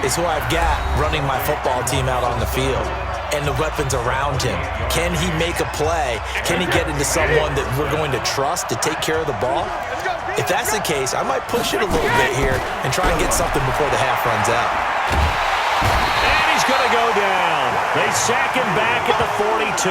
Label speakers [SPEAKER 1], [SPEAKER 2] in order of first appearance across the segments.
[SPEAKER 1] is who I've got running my football team out on the field and the weapons around him. Can he make a play? Can he get into someone that we're going to trust to take care of the ball? If that's the case, I might push it a little bit here and try and get something before the half runs out.
[SPEAKER 2] And he's going to go down. They sack him back at the 42.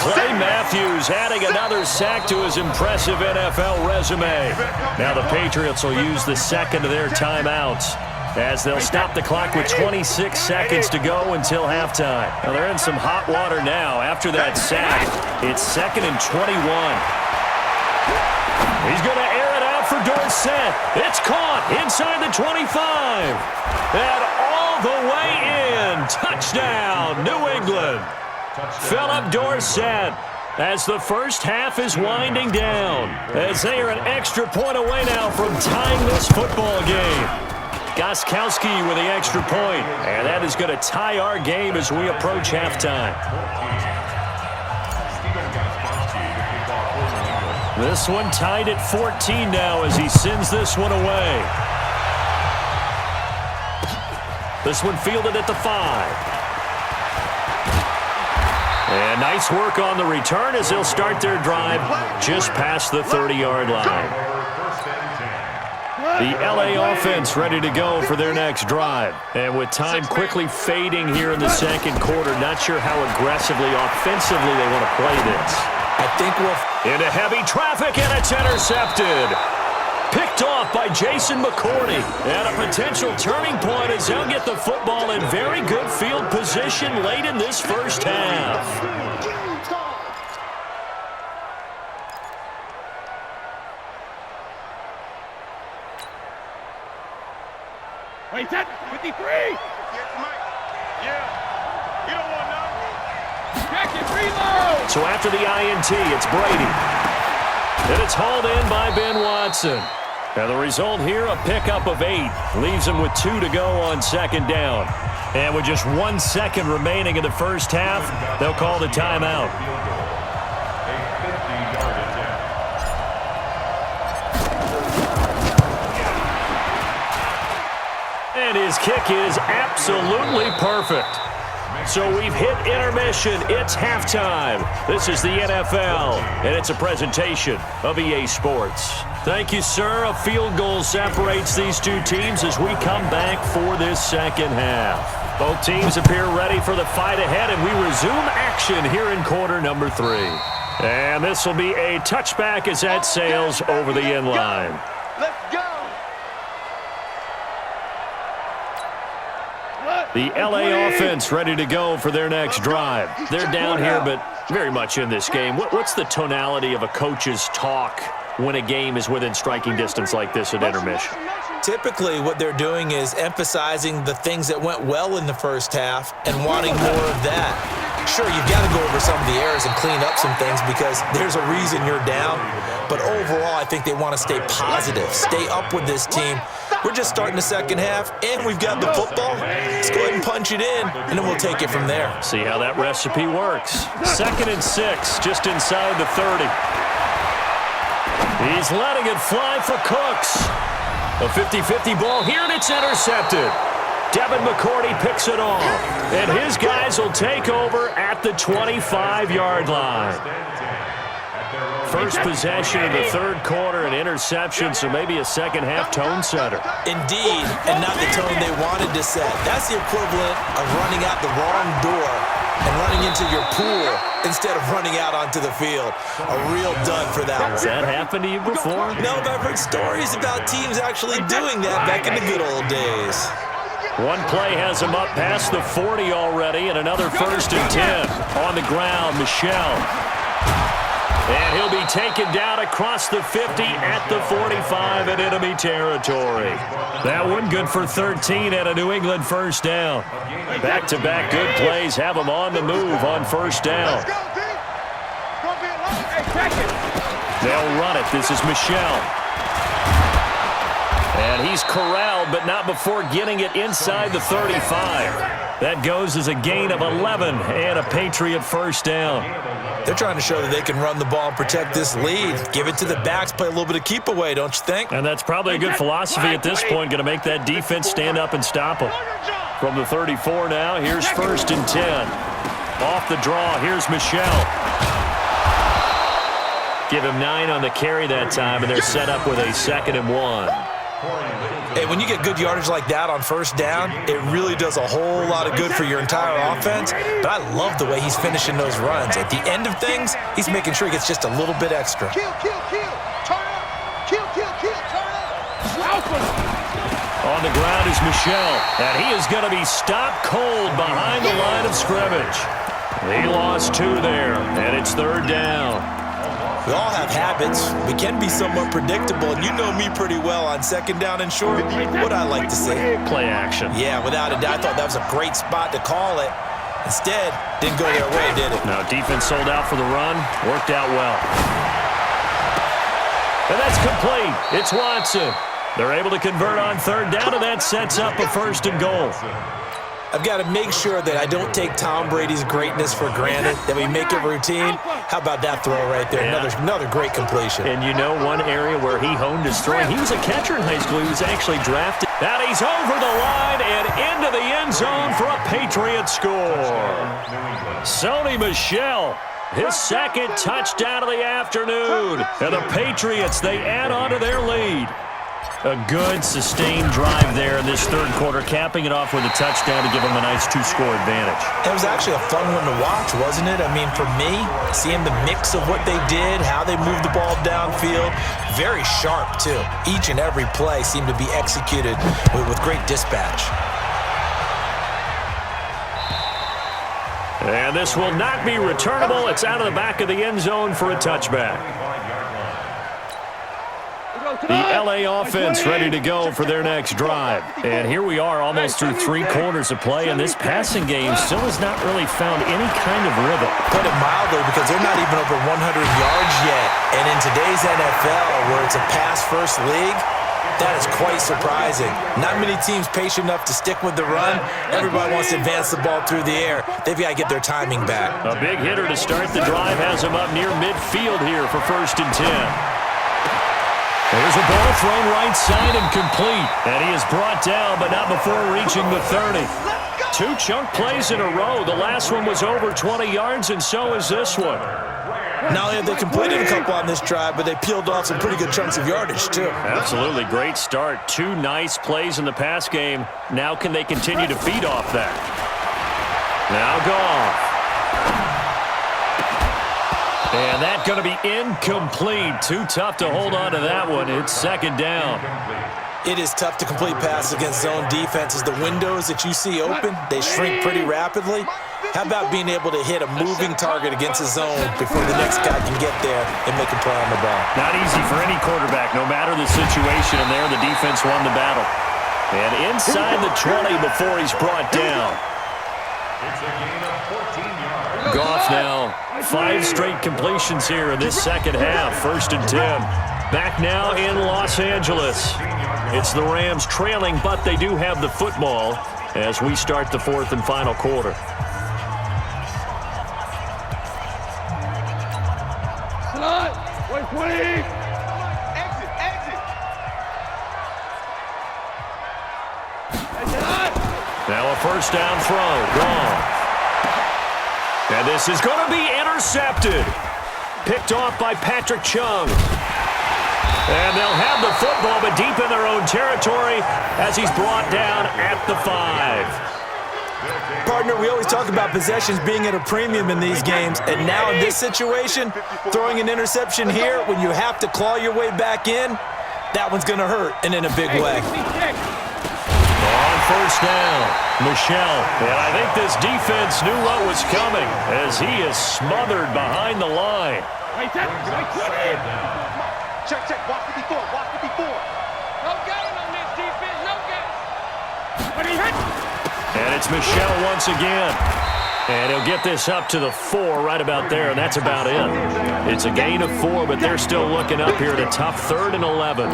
[SPEAKER 2] Clay Matthews adding another sack to his impressive NFL resume. Now the Patriots will use the second of their timeouts as they'll stop the clock with 26 seconds to go until halftime. Now they're in some hot water now after that sack. It's 2nd and 21. He's going to air it out for Dorsett. It's caught inside the 25. And all the way in. Touchdown, New England. Philip Dorsett as the first half is winding down. As they are an extra point away now from tying this football game. Gostkowski with the extra point. And that is going to tie our game as we approach halftime. This one tied at 14 now as he sends this one away. This one fielded at the 5. And nice work on the return as they'll start their drive just past the 30-yard line. The LA offense ready to go for their next drive. And with time quickly fading here in the second quarter, not sure how aggressively, offensively they want to play this.
[SPEAKER 1] I think we'll...
[SPEAKER 2] Into heavy traffic, and it's intercepted. Picked off by Jason McCourty. And a potential turning point as they'll get the football in very good field position late in this first half.
[SPEAKER 3] Wait, that 53! Yeah. You don't want none. Check it, reload!
[SPEAKER 2] So after the INT, it's Brady. And it's hauled in by Ben Watson. And the result here, a pickup of 8. Leaves him with 2 to go on second down. And with just 1 second remaining in the first half, they'll call the timeout. And his kick is absolutely perfect. So we've hit intermission. It's halftime. This is the NFL, and it's a presentation of EA Sports. Thank you, sir. A field goal separates these two teams as we come back for this second half. Both teams appear ready for the fight ahead, and we resume action here in quarter number 3. And this will be a touchback as that sails over the end line.
[SPEAKER 3] Let's go!
[SPEAKER 2] The LA offense ready to go for their next drive. They're down here, but very much in this game. What's the tonality of a coach's talk when a game is within striking distance like this at intermission?
[SPEAKER 1] Typically, what they're doing is emphasizing the things that went well in the first half and wanting more of that. Sure, you've got to go over some of the errors and clean up some things because there's a reason you're down. But overall, I think they want to stay positive, stay up with this team. We're just starting the second half, and we've got the football. Let's go ahead and punch it in, and then we'll take it from there.
[SPEAKER 2] See how that recipe works. 2nd and 6, just inside the 30. He's letting it fly for Cooks. A 50-50 ball here, and it's intercepted. Devin McCourty picks it off, and his guys will take over at the 25-yard line. First possession of the third quarter, an interception, so maybe a second-half tone setter.
[SPEAKER 1] Indeed, and not the tone they wanted to set. That's the equivalent of running out the wrong door and running into your pool instead of running out onto the field. A real dud for that one.
[SPEAKER 2] Has that happened to you before?
[SPEAKER 1] No, but I've heard stories about teams actually doing that back in the good old days.
[SPEAKER 2] One play has him up past the 40 already, and another 1st and 10. On the ground, Michel. And he'll be taken down across the 50 at the 45 in enemy territory. That one good for 13 and a New England first down. Back-to-back good plays have him on the move on first down. They'll run it. This is Michel. And he's corralled, but not before getting it inside the 35. That goes as a gain of 11 and a Patriot first down.
[SPEAKER 1] They're trying to show that they can run the ball and protect this lead. Give it to the backs, play a little bit of keep away, don't you think?
[SPEAKER 2] And that's probably a good philosophy at this point, going to make that defense stand up and stop them. From the 34 now, here's 1st and 10. Off the draw, here's Michelle. Give him 9 on the carry that time, and they're set up with a 2nd and 1.
[SPEAKER 1] Hey, when you get good yardage like that on 1st down, it really does a whole lot of good for your entire offense. But I love the way he's finishing those runs. At the end of things, he's making sure he gets just a little bit extra.
[SPEAKER 3] Kill, kill, kill. Turn up. Kill, kill, kill. Turn up.
[SPEAKER 2] On the ground is Michelle, and he is going to be stopped cold behind the line of scrimmage. He lost 2 there, and it's 3rd down.
[SPEAKER 1] We all have habits. We can be somewhat predictable, and you know me pretty well on 2nd down and short. What I like to say.
[SPEAKER 2] Play action.
[SPEAKER 1] Yeah, without a doubt. I thought that was a great spot to call it. Instead, didn't go their way, did it?
[SPEAKER 2] No, defense sold out for the run. Worked out well. And that's complete. It's Watson. They're able to convert on 3rd down, and that sets up a 1st and goal.
[SPEAKER 1] I've got to make sure that I don't take Tom Brady's greatness for granted, that we make it routine. How about that throw right there?
[SPEAKER 2] Yeah.
[SPEAKER 1] Another great completion.
[SPEAKER 2] And you know one area where he honed his throwing? He was a catcher in high school. He was actually drafted. And he's over the line and into the end zone for a Patriot score. Sony Michel, his 2nd touchdown of the afternoon. And the Patriots, they add on to their lead. A good, sustained drive there in this 3rd quarter, capping it off with a touchdown to give them a nice 2-score advantage.
[SPEAKER 1] It was actually a fun one to watch, wasn't it? I mean, for me, seeing the mix of what they did, how they moved the ball downfield, very sharp, too. Each and every play seemed to be executed with great dispatch.
[SPEAKER 2] And this will not be returnable. It's out of the back of the end zone for a touchback. The L.A. offense ready to go for their next drive. And here we are almost through 3 quarters of play, and this passing game still has not really found any kind of rhythm.
[SPEAKER 1] Put it mildly, because they're not even over 100 yards yet. And in today's NFL, where it's a pass-first league, that is quite surprising. Not many teams patient enough to stick with the run. Everybody wants to advance the ball through the air. They've got to get their timing back.
[SPEAKER 2] A big hitter to start the drive has him up near midfield here for 1st and 10. There's a ball thrown right side and complete. And he is brought down, but not before reaching the 30. 2 chunk plays in a row. The last one was over 20 yards, and so is this one.
[SPEAKER 1] Not only have they completed a couple on this drive, but they peeled off some pretty good chunks of yardage, too.
[SPEAKER 2] Absolutely. Great start. 2 nice plays in the pass game. Now can they continue to feed off that? Now Goff. And that's going to be incomplete. Too tough to hold on to that one. It's 2nd down.
[SPEAKER 1] It is tough to complete passes against zone defenses. The windows that you see open, they shrink pretty rapidly. How about being able to hit a moving target against a zone before the next guy can get there and make a play on the ball?
[SPEAKER 2] Not easy for any quarterback, no matter the situation. And there, the defense won the battle. And inside the 20 before he's brought down. Goff now, 5 straight completions here in this 2nd half. 1st and 10. Back now in Los Angeles. It's the Rams trailing, but they do have the football as we start the 4th and final quarter. Now a 1st down throw. Gone. And this is going to be intercepted. Picked off by Patrick Chung. And they'll have the football, but deep in their own territory as he's brought down at the 5.
[SPEAKER 1] Partner, we always talk about possessions being at a premium in these games, and now in this situation, throwing an interception here when you have to claw your way back in, that one's going to hurt, and in a big way.
[SPEAKER 2] On 1st down, Michelle. And I think this defense knew what was coming as he is smothered behind the line.
[SPEAKER 3] Check, check. Watch it before. Watch it before. No game on this defense. No game.
[SPEAKER 2] And it's Michelle once again. And he'll get this up to the 4 right about there, and that's about it. It's a gain of 4, but they're still looking up here at a tough 3rd and 11.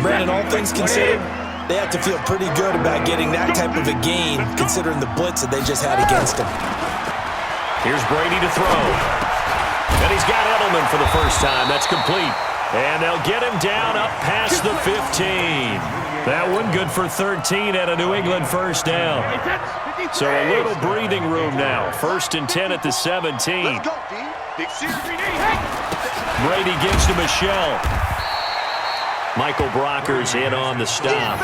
[SPEAKER 1] Brandon, all things considered, They have to feel pretty good about getting that type of a gain, considering the blitz that they just had against them.
[SPEAKER 2] Here's Brady to throw. And he's got Edelman for the first time. That's complete. And they'll get him down up past the 15. That one good for 13 at a New England first down. So a little breathing room now. 1st and 10 at the 17. Brady gives to Michelle. Michael Brockers in on the stop.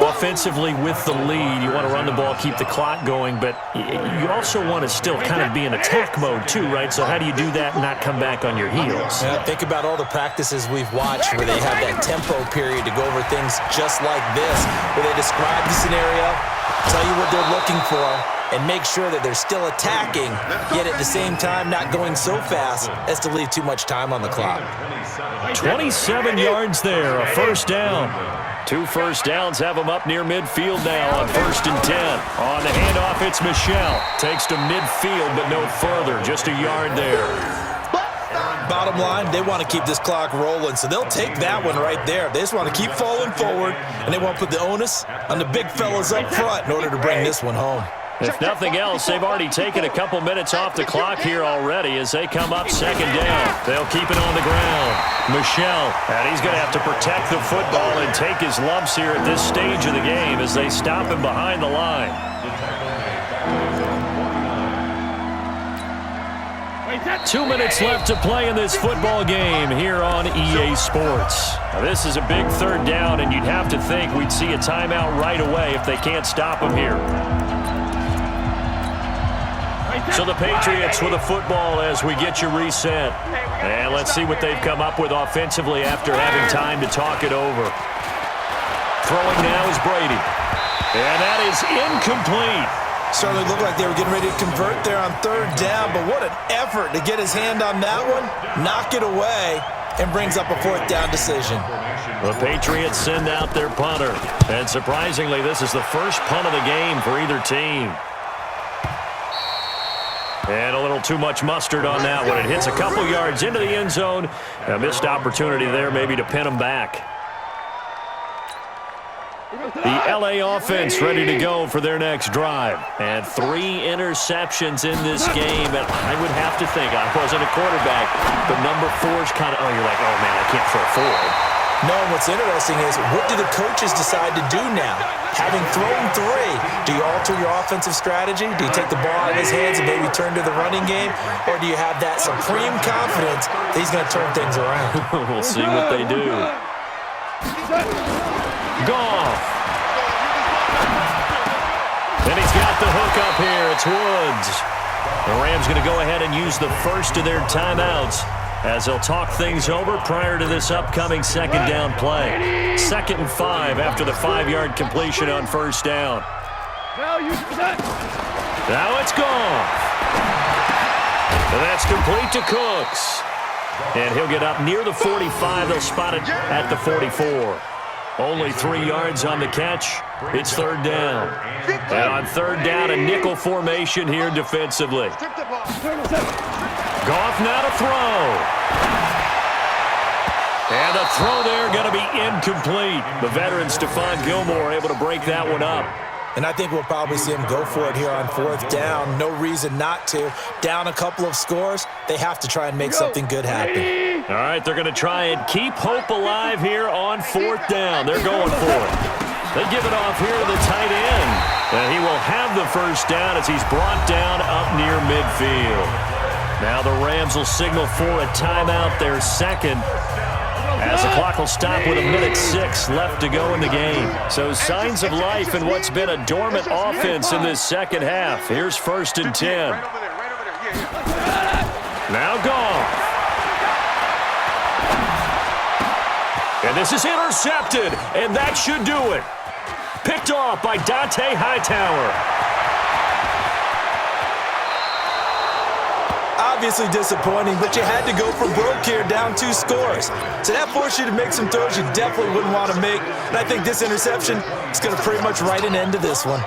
[SPEAKER 2] Offensively with the lead, you want to run the ball, keep the clock going, but you also want to still kind of be in attack mode too, right? So how do you do that and not come back on your heels?
[SPEAKER 1] Yeah, think about all the practices we've watched where they have that tempo period to go over things just like this, where they describe the scenario, tell you what they're looking for, and make sure that they're still attacking, yet at the same time not going so fast as to leave too much time on the clock.
[SPEAKER 2] 27 yards there, a first down. 2 first downs have them up near midfield now on 1st and 10. On the handoff, it's Michelle. Takes to midfield, but no further, just a yard there.
[SPEAKER 1] Bottom line, they want to keep this clock rolling, so they'll take that one right there. They just want to keep falling forward, and they want to put the onus on the big fellas up front in order to bring this one home.
[SPEAKER 2] If nothing else, they've already taken a couple minutes off the clock here already as they come up 2nd down. They'll keep it on the ground. Michelle, and he's going to have to protect the football and take his lumps here at this stage of the game as they stop him behind the line. Two minutes left to play in this football game here on EA Sports. Now, this is a big 3rd down, and you'd have to think we'd see a timeout right away if they can't stop him here. So the Patriots with a football as we get you reset. And let's see what they've come up with offensively after having time to talk it over. Throwing now is Brady. And that is incomplete.
[SPEAKER 1] Certainly looked like they were getting ready to convert there on 3rd down, but what an effort to get his hand on that one, knock it away, and brings up a 4th down decision.
[SPEAKER 2] The Patriots send out their punter. And surprisingly, this is the first punt of the game for either team. And a little too much mustard on that one. It hits a couple yards into the end zone. A missed opportunity there maybe to pin them back. The LA offense ready to go for their next drive. And 3 interceptions in this game. And I would have to think, I wasn't a quarterback, but number 4 is kind of, you're like, oh, man, I can't throw forward.
[SPEAKER 1] No, and what's interesting is, what do the coaches decide to do now? Having thrown 3, do you alter your offensive strategy? Do you take the ball out of his hands and maybe turn to the running game? Or do you have that supreme confidence that he's going to turn things around?
[SPEAKER 2] We'll see what they do. Goff. And he's got the hook up here. It's Woods. The Rams going to go ahead and use the first of their timeouts as they'll talk things over prior to this upcoming 2nd down play. 2nd and 5 after the 5-yard completion on 1st down. Now it's Goff. And that's complete to Cooks. And he'll get up near the 45. They'll spot it at the 44. Only 3 yards on the catch. It's 3rd down. And on 3rd down, a nickel formation here defensively. Goff now to throw. And the throw there going to be incomplete. The veteran Stephon Gilmore able to break that one up.
[SPEAKER 1] And I think we'll probably see him go for it here on 4th down. No reason not to. Down a couple of scores, they have to try and make something good happen.
[SPEAKER 2] All right, they're going to try and keep hope alive here on 4th down. They're going for it. They give it off here to the tight end. And he will have the first down as he's brought down up near midfield. Now the Rams will signal for a timeout, their 2nd. As the clock will stop with 1:06 left to go in the game. So signs of life in what's been a dormant offense in this 2nd half. Here's 1st and 10. Now Goff. And this is intercepted, and that should do it. Picked off by Dante Hightower.
[SPEAKER 1] Obviously disappointing, but you had to go for broke here, down 2 scores. So that forced you to make some throws you definitely wouldn't want to make. And I think this interception is going to pretty much write an end to this one.